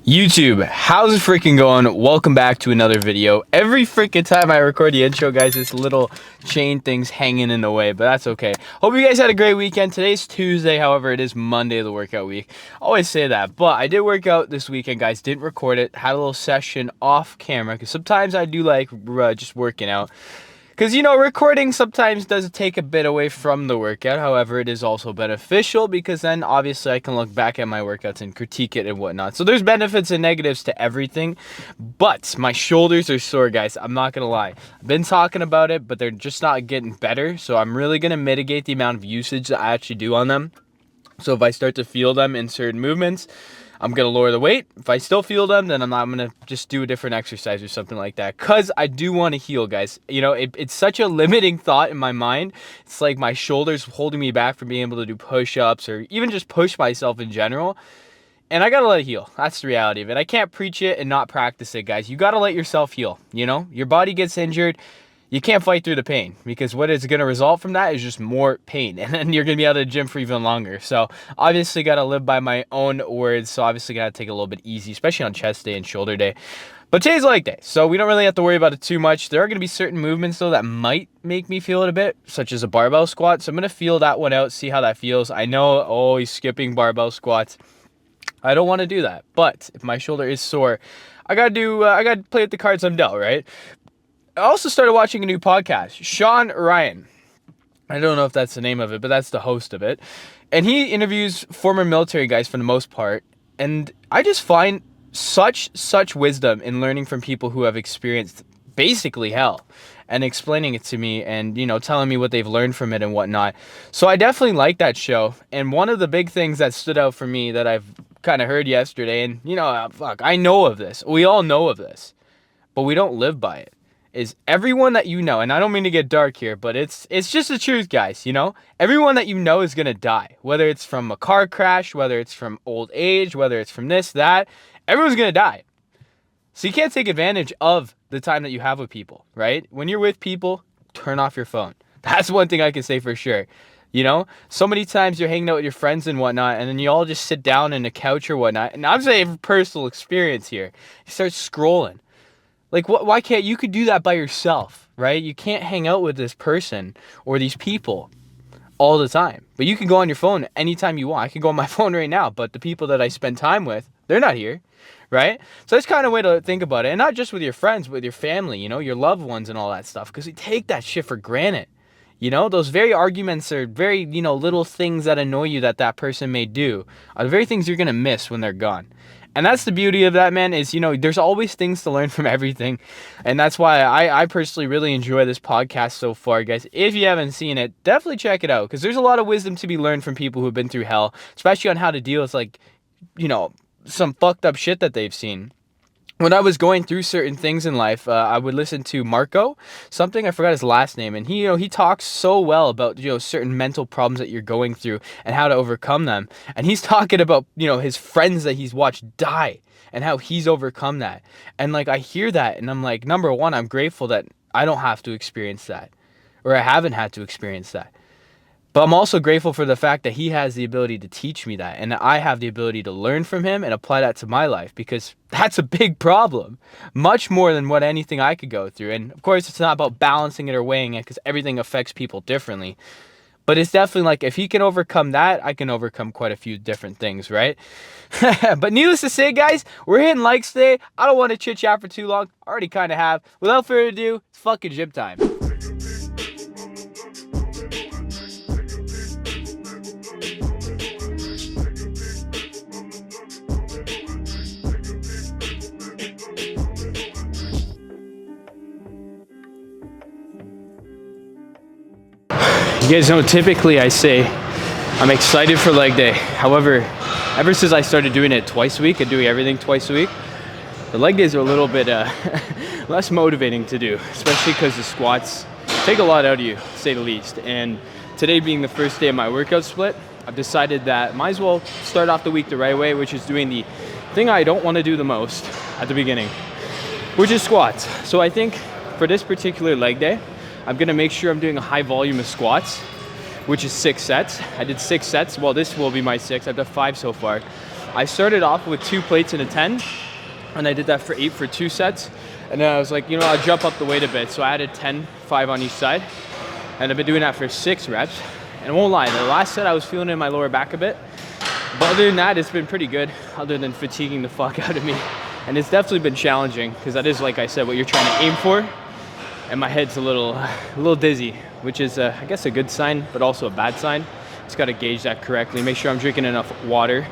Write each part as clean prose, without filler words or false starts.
YouTube, how's it freaking going? Welcome back to another video. Every freaking time I record the intro, guys, this little chain thing's hanging in the way, but that's okay. Hope you guys had a great weekend. Today's Tuesday, however, it is Monday of the workout week. I always say that, but I did work out this weekend, guys. Didn't record it. Had a little session off camera, because sometimes I do like just working out. Because, you know, recording sometimes does take a bit away from the workout. However, it is also beneficial because then obviously I can look back at my workouts and critique it and whatnot. So there's benefits and negatives to everything. But my shoulders are sore, guys. I'm not going to lie. I've been talking about it, but they're just not getting better. So I'm really going to mitigate the amount of usage that I actually do on them. So if I start to feel them in certain movements, I'm going to lower the weight. If I still feel them, then I'm going to just do a different exercise or something like that. Because I do want to heal, guys. You know, it's such a limiting thought in my mind. It's like my shoulders holding me back from being able to do push-ups or even just push myself in general. And I got to let it heal. That's the reality of it. I can't preach it and not practice it, guys. You got to let yourself heal, you know? Your body gets injured. You can't fight through the pain, because what is going to result from that is just more pain, and then you're going to be out of the gym for even longer. So obviously got to live by my own words. So obviously got to take it a little bit easy, especially on chest day and shoulder day. But today's leg day, so we don't really have to worry about it too much. There are going to be certain movements though that might make me feel it a bit, such as a barbell squat. So I'm going to feel that one out, see how that feels. I know, oh, he's skipping barbell squats. I don't want to do that, but if my shoulder is sore, I got to play with the cards I'm dealt, right? I also started watching a new podcast, Sean Ryan. I don't know if that's the name of it, but that's the host of it. And he interviews former military guys for the most part. And I just find such wisdom in learning from people who have experienced basically hell and explaining it to me and, you know, telling me what they've learned from it and whatnot. So I definitely like that show. And one of the big things that stood out for me that I've kind of heard yesterday, and, you know, I know of this. We all know of this, but we don't live by it. Is everyone that you know, and I don't mean to get dark here, but it's just the truth, guys, you know? Everyone that you know is going to die. Whether it's from a car crash, whether it's from old age, whether it's from this, that, everyone's going to die. So you can't take advantage of the time that you have with people, right? When you're with people, turn off your phone. That's one thing I can say for sure. You know, so many times you're hanging out with your friends and whatnot, and then you all just sit down in a couch or whatnot. And I'm saying from personal experience here, you start scrolling. Like, why can't you could do that by yourself, right? You can't hang out with this person or these people all the time. But you can go on your phone anytime you want. I can go on my phone right now, but the people that I spend time with, they're not here, right? So that's kind of a way to think about it. And not just with your friends, but with your family, you know, your loved ones and all that stuff. Because we take that shit for granted. You know, those very arguments are very, you know, little things that annoy you that person may do are the very things you're going to miss when they're gone. And that's the beauty of that, man, is, you know, there's always things to learn from everything. And that's why I personally really enjoy this podcast so far, guys. If you haven't seen it, definitely check it out, because there's a lot of wisdom to be learned from people who've been through hell, especially on how to deal with, like, you know, some fucked up shit that they've seen. When I was going through certain things in life, I would listen to Marco, something, I forgot his last name, and he, you know, he talks so well about, you know, certain mental problems that you're going through and how to overcome them. And he's talking about, you know, his friends that he's watched die and how he's overcome that. And like, I hear that and I'm like, number one, I'm grateful that I don't have to experience that, or I haven't had to experience that. But I'm also grateful for the fact that he has the ability to teach me that, and that I have the ability to learn from him and apply that to my life, because that's a big problem, much more than what anything I could go through. And of course, it's not about balancing it or weighing it, because everything affects people differently. But it's definitely like, if he can overcome that, I can overcome quite a few different things, right? But needless to say, guys, we're hitting likes today. I don't want to chit chat for too long. I already kind of have. Without further ado, it's fucking gym time. You guys know, typically I say I'm excited for leg day. However, ever since I started doing it twice a week and doing everything twice a week, the leg days are a little bit less motivating to do, especially because the squats take a lot out of you, to say the least. And today being the first day of my workout split, I've decided that might as well start off the week the right way, which is doing the thing I don't want to do the most at the beginning, which is squats. So I think for this particular leg day, I'm gonna make sure I'm doing a high volume of squats, which is 6 sets. I did 6 sets. Well, this will be my 6. I've done 5 so far. I started off with 2 plates and a 10, and I did that for 8 for 2 sets. And then I was like, you know, I'll jump up the weight a bit. So I added 10, 5 on each side. And I've been doing that for 6 reps. And I won't lie, the last set I was feeling in my lower back a bit. But other than that, it's been pretty good, other than fatiguing the fuck out of me. And it's definitely been challenging, because that is, like I said, what you're trying to aim for. And my head's a little dizzy, which is, I guess, a good sign, but also a bad sign. Just got to gauge that correctly, make sure I'm drinking enough water.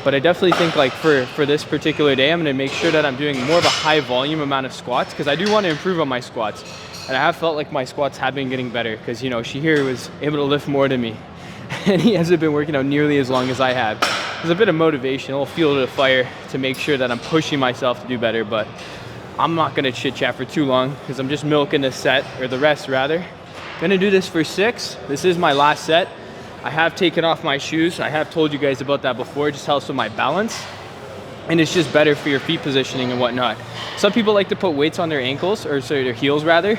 But I definitely think, like, for this particular day, I'm going to make sure that I'm doing more of a high volume amount of squats, because I do want to improve on my squats. And I have felt like my squats have been getting better, because, you know, Shahir was able to lift more than me. And he hasn't been working out nearly as long as I have. There's a bit of motivation, a little fuel to the fire to make sure that I'm pushing myself to do better. But I'm not going to chit chat for too long, because I'm just milking the set, or the rest rather. I'm going to do this for 6. This is my last set. I have taken off my shoes. I have told you guys about that before. It just helps with my balance. And it's just better for your feet positioning and whatnot. Some people like to put weights on their ankles, or sorry, their heels rather.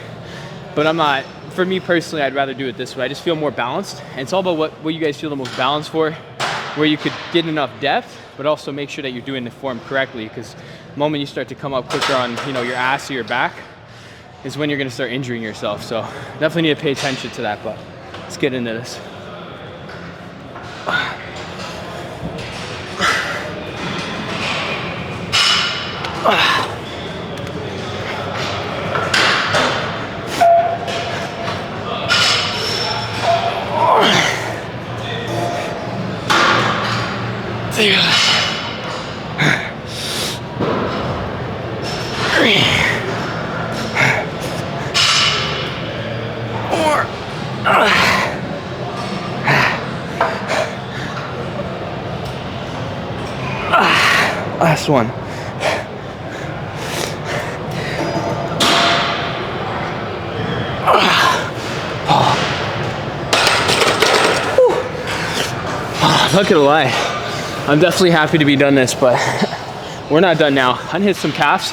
But I'm not. For me personally, I'd rather do it this way. I just feel more balanced. And it's all about what you guys feel the most balanced for, where you could get enough depth, but also make sure that you're doing the form correctly. Because the moment you start to come up quicker on, you know, your ass or your back is when you're going to start injuring yourself. So definitely need to pay attention to that. But let's get into this. Last one. Not gonna lie, I'm definitely happy to be done this, but we're not done now. I'm gonna hit some calves,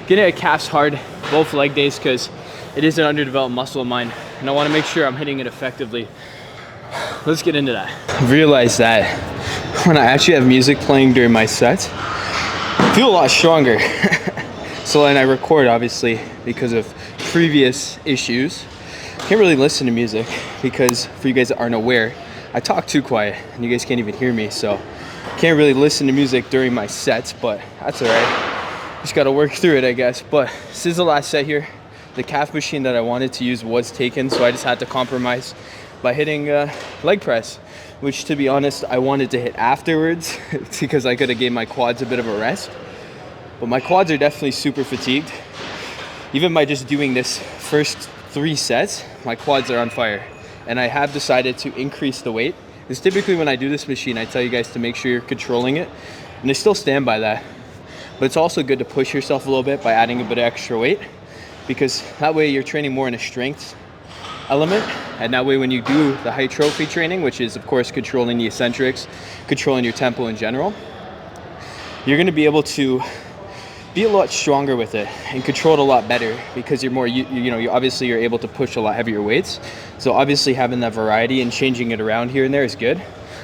getting at calves hard both leg days, because it is an underdeveloped muscle of mine, and I want to make sure I'm hitting it effectively. Let's get into that. I've realized that when I actually have music playing during my sets, I feel a lot stronger. So when I record, obviously, because of previous issues, I can't really listen to music, because for you guys that aren't aware, I talk too quiet and you guys can't even hear me, so can't really listen to music during my sets, but that's all right. Just got to work through it, I guess. But this is the last set here. The calf machine that I wanted to use was taken, so I just had to compromise by hitting leg press, which, to be honest, I wanted to hit afterwards because I could have gave my quads a bit of a rest. But my quads are definitely super fatigued. Even by just doing this first 3 sets, my quads are on fire. And I have decided to increase the weight. Because typically when I do this machine, I tell you guys to make sure you're controlling it. And I still stand by that. But it's also good to push yourself a little bit by adding a bit of extra weight, because that way you're training more in a strength element. And that way when you do the hypertrophy training, which is of course controlling the eccentrics, controlling your tempo in general, you're going to be able to be a lot stronger with it and control it a lot better, because you're more, you know, obviously you're able to push a lot heavier weights. So obviously having that variety and changing it around here and there is good.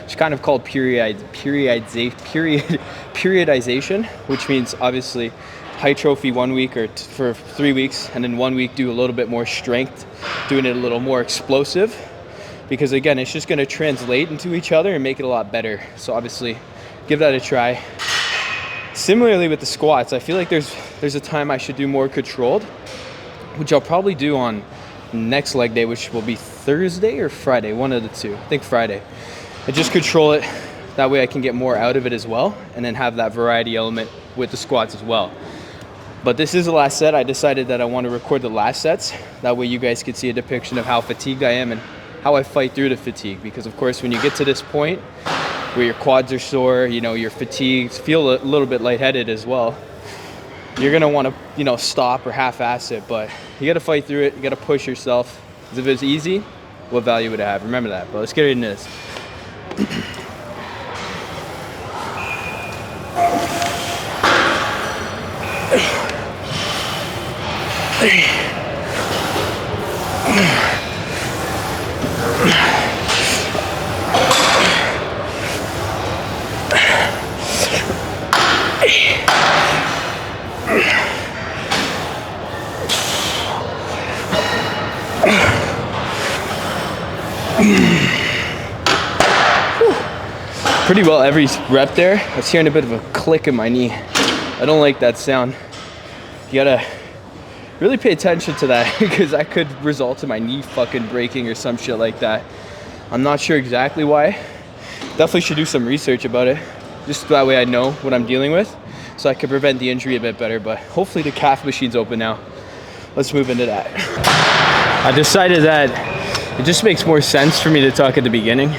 It's kind of called periodization, which means obviously hypertrophy 1 week or for 3 weeks, and then 1 week do a little bit more strength, doing it a little more explosive, because again, it's just going to translate into each other and make it a lot better. So obviously give that a try. Similarly with the squats, I feel like there's a time I should do more controlled, which I'll probably do on next leg day, which will be Thursday or Friday, one of the two. I think Friday. And just control it. That way I can get more out of it as well, and then have that variety element with the squats as well. But this is the last set. I decided that I want to record the last sets. That way you guys can see a depiction of how fatigued I am and how I fight through the fatigue. Because of course, when you get to this point where your quads are sore, you know, you're fatigued, feel a little bit lightheaded as well, you're gonna want to, you know, stop or half-ass it. But you got to fight through it. You got to push yourself. Because if it's easy, what value would it have? Remember that. But let's get into this. pretty well every rep there. I was hearing a bit of a click in my knee. I don't like that sound. You gotta really pay attention to that because that could result in my knee fucking breaking or some shit like that. I'm not sure exactly why. Definitely should do some research about it. Just that way I know what I'm dealing with so I can prevent the injury a bit better. But hopefully the calf machine's open now. Let's move into that. I decided that it just makes more sense for me to talk at the beginning.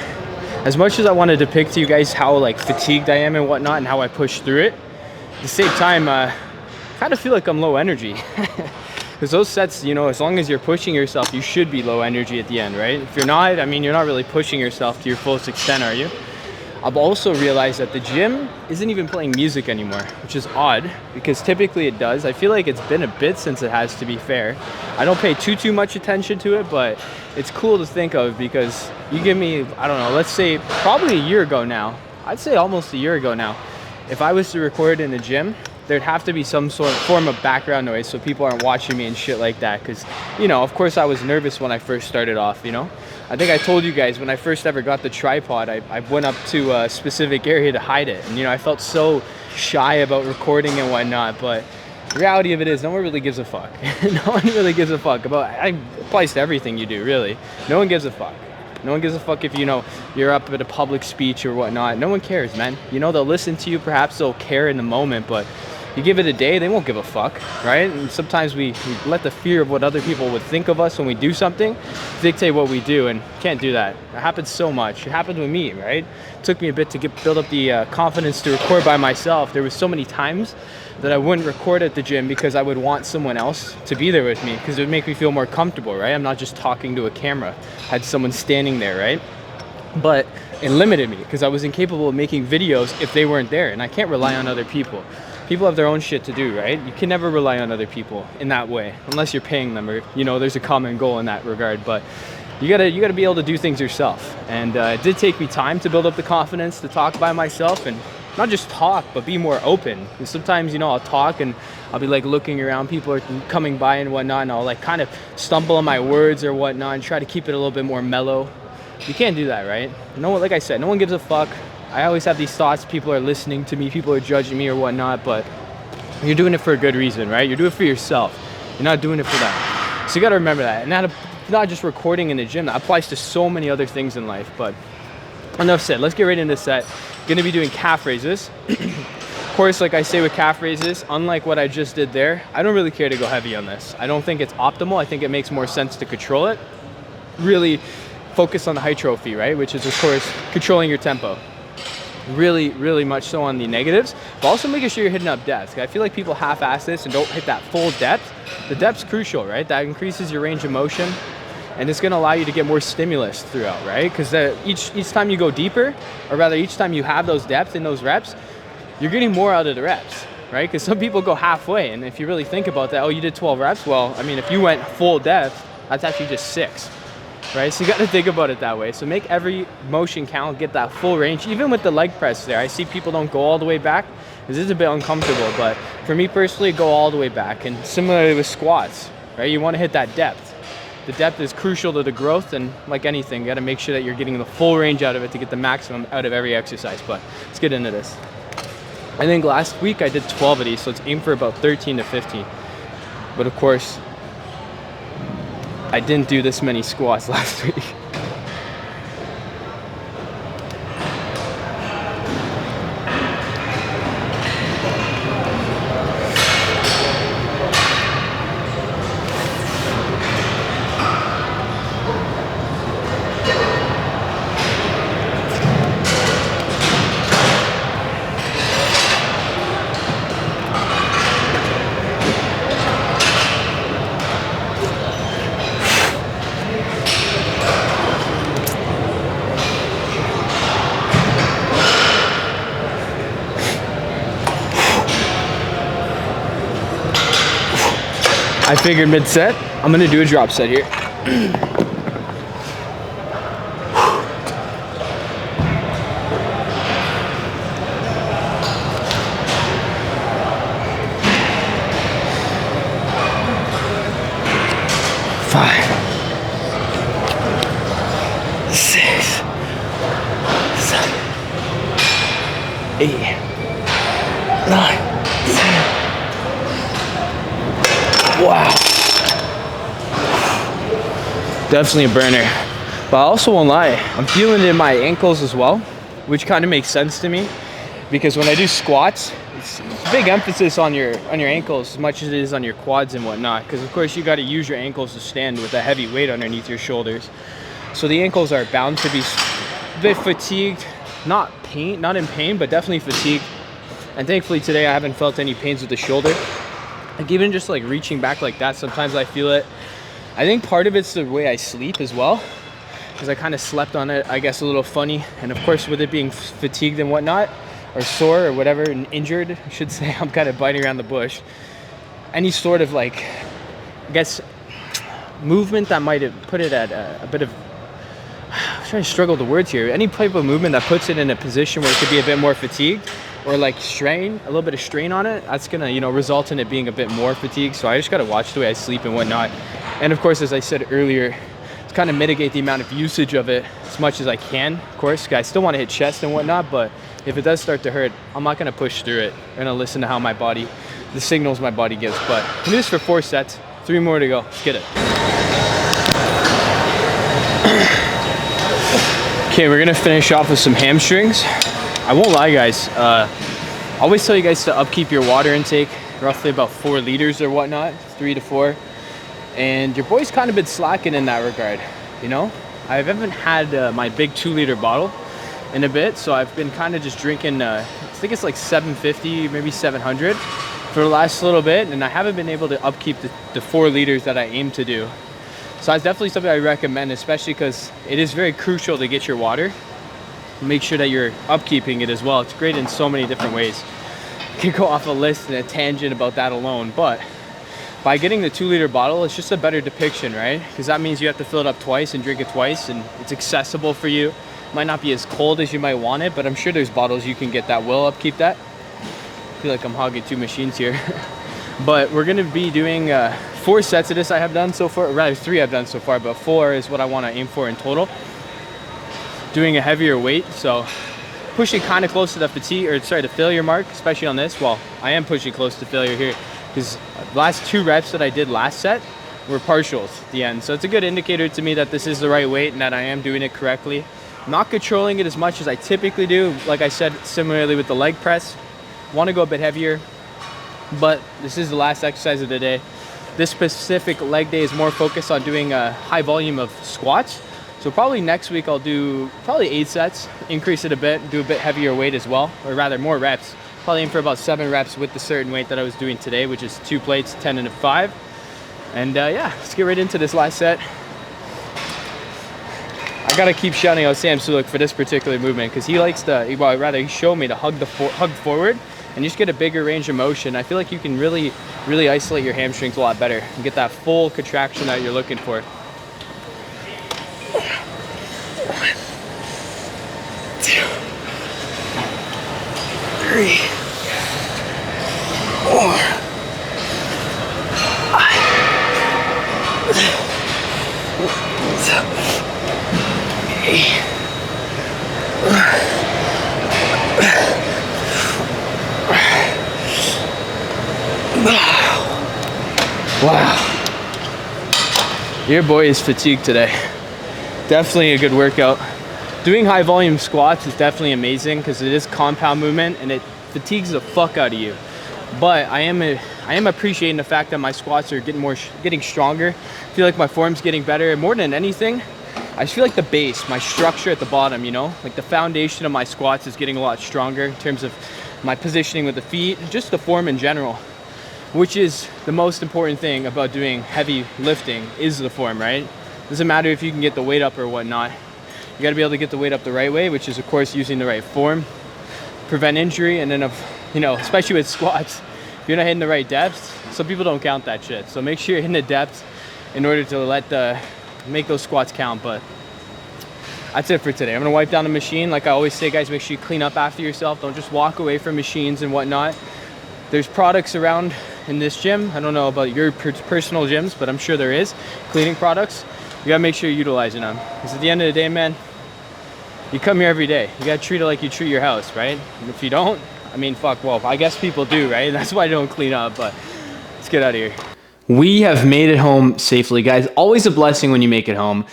As much as I want to depict to you guys how like fatigued I am and whatnot and how I push through it, at the same time, I kind of feel like I'm low energy. Because those sets, you know, as long as you're pushing yourself, you should be low energy at the end, right? If you're not, I mean, you're not really pushing yourself to your fullest extent, are you? I've also realized that the gym isn't even playing music anymore, which is odd because typically it does. I feel like it's been a bit since it has, to be fair. I don't pay too much attention to it, but it's cool to think of because you give me, I don't know, let's say probably a year ago now. I'd say almost a year ago now. If I was to record in the gym, there'd have to be some form of background noise so people aren't watching me and shit like that. Because, you know, of course I was nervous when I first started off, you know. I think I told you guys when I first ever got the tripod, I went up to a specific area to hide it. And, you know, I felt so shy about recording and whatnot. But the reality of it is no one really gives a fuck. No one really gives a fuck about, it applies to everything you do, really. No one gives a fuck. No one gives a fuck if, you know, you're up at a public speech or whatnot. No one cares, man. You know, they'll listen to you. Perhaps they'll care in the moment, but you give it a day, they won't give a fuck, right? And sometimes we let the fear of what other people would think of us when we do something dictate what we do, and can't do that. It happens so much. It happened with me, right? It took me a bit to build up the confidence to record by myself. There was so many times that I wouldn't record at the gym because I would want someone else to be there with me because it would make me feel more comfortable, right? I'm not just talking to a camera. I had someone standing there, right? But it limited me because I was incapable of making videos if they weren't there, and I can't rely on other people. People have their own shit to do, right? You can never rely on other people in that way unless you're paying them, or, you know, there's a common goal in that regard. But you gotta be able to do things yourself. And it did take me time to build up the confidence to talk by myself, and not just talk, but be more open. And sometimes, you know, I'll talk and I'll be like looking around, people are coming by and whatnot, and I'll like kind of stumble on my words or whatnot and try to keep it a little bit more mellow. You can't do that, right? No one, like I said, no one gives a fuck. I always have these thoughts, people are listening to me, people are judging me or whatnot, but you're doing it for a good reason, right? You're doing it for yourself. You're not doing it for them. So you gotta remember that. And that, not just recording in the gym, that applies to so many other things in life. But enough said, let's get right into the set. Gonna be doing calf raises. Of course, like I say with calf raises, unlike what I just did there, I don't really care to go heavy on this. I don't think it's optimal. I think it makes more sense to control it. Really focus on the hypertrophy, right? Which is, of course, controlling your tempo. Really much so on the negatives, but also making sure you're hitting up depth. I feel like people half-ass this and don't hit that full depth. The depth's crucial, right? That increases your range of motion, and it's going to allow you to get more stimulus throughout, right? Because each time you go deeper, or rather each time you have those depth in those reps, you're getting more out of the reps, right? Because some people go halfway, and if you really think about that, oh, you did 12 reps. Well, I mean, if you went full depth, that's actually just 6. Right, so you got to think about it that way. So make every motion count, get that full range. Even with the leg press there, I see people don't go all the way back. This is a bit uncomfortable, but for me personally, go all the way back. And similarly with squats, right, you want to hit that depth. The depth is crucial to the growth, and like anything, you got to make sure that you're getting the full range out of it to get the maximum out of every exercise. But let's get into this. I think last week I did 12 of these, so let's aim for about 13 to 15. But of course, I didn't do this many squats last week. I figured mid-set, I'm gonna do a drop set here. 5, 6, 7, 8, 9, 10. Wow. Definitely a burner. But I also won't lie, I'm feeling it in my ankles as well, which kind of makes sense to me because when I do squats, it's a big emphasis on your ankles as much as it is on your quads and whatnot, because of course you got to use your ankles to stand with a heavy weight underneath your shoulders. So the ankles are bound to be a bit fatigued, not in pain, but definitely fatigued. And thankfully today I haven't felt any pains with the shoulder. Like even just like reaching back like that, sometimes I feel it. I think part of it's the way I sleep as well, because I kind of slept on it, I guess, a little funny. And of course with it being fatigued and whatnot, or sore or whatever, and injured, I should say, I'm kind of biting around the bush. Any sort of like, I guess, movement that might have put it at a bit of, I'm trying to struggle with the words here. Any type of movement that puts it in a position where it could be a bit more fatigued, or like strain, a little bit of strain on it, that's gonna, you know, result in it being a bit more fatigued. So I just gotta watch the way I sleep and whatnot. And of course, as I said earlier, to kind of mitigate the amount of usage of it as much as I can. Of course, I still want to hit chest and whatnot, but if it does start to hurt, I'm not gonna push through it. I'm gonna listen to how my body, the signals my body gives. But I'm do this for 4 sets, 3 more to go. Let's get it. Okay, we're gonna finish off with some hamstrings. I won't lie, guys. I always tell you guys to upkeep your water intake, roughly about 4 liters or whatnot, 3 to 4. And your boy's kind of been slacking in that regard, you know? I haven't had my big 2-liter bottle in a bit, so I've been kind of just drinking, I think it's like 750, maybe 700 for the last little bit, and I haven't been able to upkeep the 4 liters that I aim to do. So that's definitely something I recommend, especially because it is very crucial to get your water. Make sure that you're upkeeping it as well. It's great in so many different ways. I could go off a list and a tangent about that alone, but by getting the 2-liter bottle, it's just a better depiction, right? Because that means you have to fill it up twice and drink it twice, and it's accessible for you. It might not be as cold as you might want it, but I'm sure there's bottles you can get that will upkeep that. I feel like I'm hogging 2 machines here. But we're gonna be doing 4 sets of this I have done so far, or rather 3 I've done so far, but 4 is what I wanna aim for in total. Doing a heavier weight, so pushing kind of close to the fatigue, or sorry, the failure mark, especially on this. Well, I am pushing close to failure here, because the last 2 reps that I did last set were partials at the end. So it's a good indicator to me that this is the right weight and that I am doing it correctly. I'm not controlling it as much as I typically do. Like I said, similarly with the leg press, want to go a bit heavier, but this is the last exercise of the day. This specific leg day is more focused on doing a high volume of squats. So probably next week I'll do probably 8 sets, increase it a bit, do a bit heavier weight as well, or rather more reps. Probably aim for about 7 reps with the certain weight that I was doing today, which is 2 plates, 10 and a 5. And yeah, let's get right into this last set. I gotta keep shouting out Sam Sulek for this particular movement, because he likes to, well, rather he showed me to hug forward and just get a bigger range of motion. I feel like you can really isolate your hamstrings a lot better and get that full contraction that you're looking for. 1, 2, 3, 4, 5, 7, 8. Wow. Your boy is fatigued today. Definitely a good workout. Doing high volume squats is definitely amazing because it is compound movement and it fatigues the fuck out of you. But I am appreciating the fact that my squats are getting stronger. I feel like my form's getting better. More than anything, I just feel like the base, my structure at the bottom, you know, like the foundation of my squats is getting a lot stronger in terms of my positioning with the feet, just the form in general, which is the most important thing about doing heavy lifting is the form, right? Doesn't matter if you can get the weight up or whatnot. You gotta be able to get the weight up the right way, which is of course using the right form, prevent injury, and then, you know, especially with squats, if you're not hitting the right depths, some people don't count that shit. So make sure you're hitting the depths in order to make those squats count. But that's it for today. I'm gonna wipe down the machine. Like I always say, guys, make sure you clean up after yourself. Don't just walk away from machines and whatnot. There's products around in this gym. I don't know about your personal gyms, but I'm sure there is cleaning products. You gotta make sure you're utilizing them. Because at the end of the day, man, you come here every day. You gotta treat it like you treat your house, right? And if you don't, I mean, fuck, well, I guess people do, right? That's why I don't clean up, but let's get out of here. We have made it home safely, guys. Always a blessing when you make it home.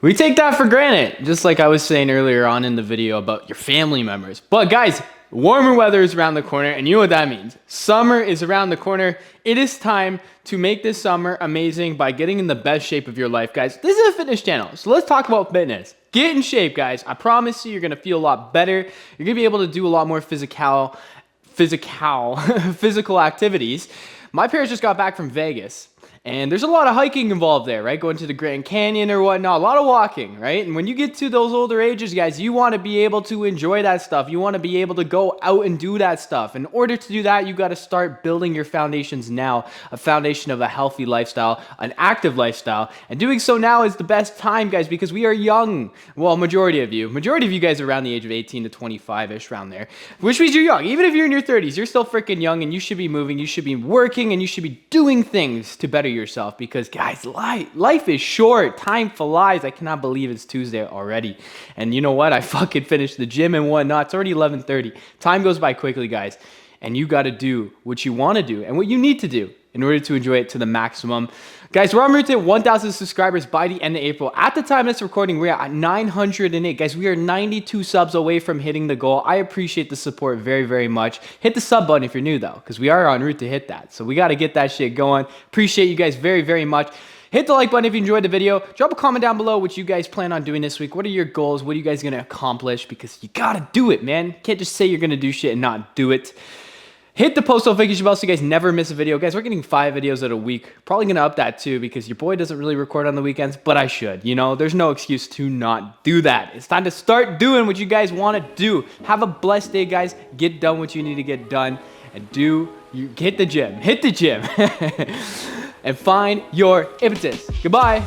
We take that for granted, just like I was saying earlier on in the video about your family members. But guys, warmer weather is around the corner, and you know what that means. Summer is around the corner. It is time to make this summer amazing by getting in the best shape of your life, guys. This is a fitness channel, so let's talk about fitness. Get in shape, guys. I promise you, you're gonna feel a lot better. You're gonna be able to do a lot more physical activities. My parents just got back from Vegas. And there's a lot of hiking involved there, right? Going to the Grand Canyon or whatnot, a lot of walking, right? And when you get to those older ages, guys, you want to be able to enjoy that stuff. You want to be able to go out and do that stuff. In order to do that, you got to start building your foundations now, a foundation of a healthy lifestyle, an active lifestyle. And doing so now is the best time, guys, because we are young. Well, majority of you guys are around the age of 18 to 25-ish, around there, which means you're young. Even if you're in your 30s, you're still freaking young, and you should be moving, you should be working, and you should be doing things to better yourself, because guys, life is short. Time flies. I cannot believe it's Tuesday already. And you know what? I fucking finished the gym and whatnot. It's already 11:30. Time goes by quickly, guys. And you got to do what you want to do and what you need to do in order to enjoy it to the maximum. Guys, we're on route to 1,000 subscribers by the end of April. At the time of this recording, we're at 908. Guys, we are 92 subs away from hitting the goal. I appreciate the support very, very much. Hit the sub button if you're new, though, because we are en route to hit that. So we got to get that shit going. Appreciate you guys very, very much. Hit the like button if you enjoyed the video. Drop a comment down below what you guys plan on doing this week. What are your goals? What are you guys going to accomplish? Because you got to do it, man. You can't just say you're going to do shit and not do it. Hit the post notification bell so you guys never miss a video. Guys, we're getting 5 videos a week. Probably going to up that too, because your boy doesn't really record on the weekends, but I should. You know, there's no excuse to not do that. It's time to start doing what you guys want to do. Have a blessed day, guys. Get done what you need to get done. And hit the gym. Hit the gym. And find your impetus. Goodbye.